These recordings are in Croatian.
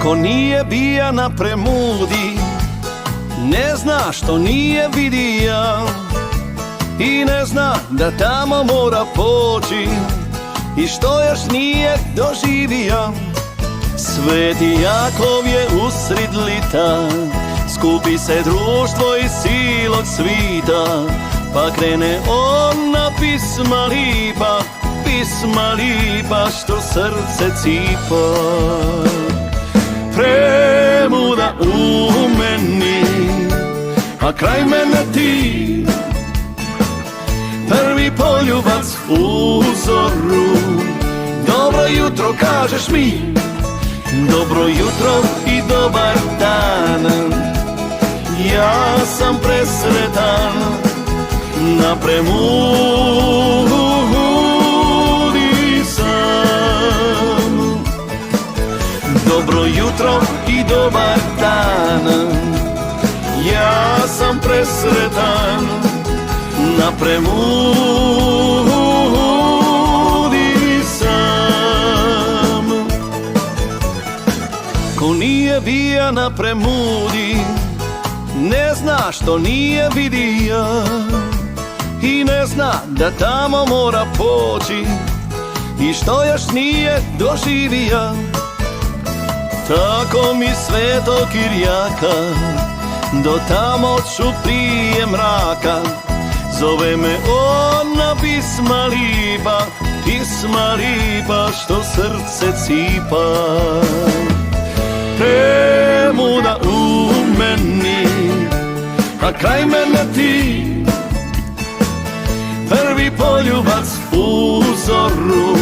Ko nije bija na Premudi, ne zna što nije vidija i ne zna da tamo mora poći i što još nije doživija. Sveti Jakov je usred lita, skupi se društvo iz silog svita, pa krene on na pisma lipa što srce cipa. Premuda u meni, a kraj mene ti, prvi poljubac u zoru. Dobro jutro kažeš mi, dobro jutro i dobar dan. Ja sam presretan na Premudi sam. Dobro jutro i dobar dan, ja sam presretan na Premudi sam. Ko nije bija na Premudi, ne zna što nije vidija i ne zna da tamo mora poći i što još nije doživija. Tako mi Svetog Kirjaka, do tamo ću prije mraka. Zove me on na pisma lipa što srce cipa. Premuda u meni, a kraj mene ti, prvi poljubac u zoru.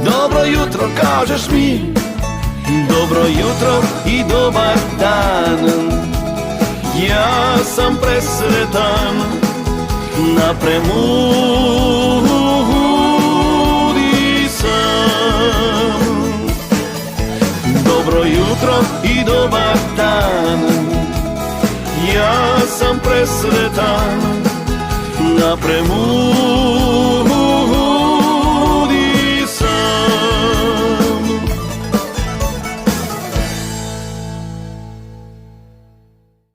Dobro jutro kažeš mi, dobro jutro i dobar dan. Ja sam presretan na Premudi sam. Dobro jutro i dobar dan, ja sam presretan na Premudi.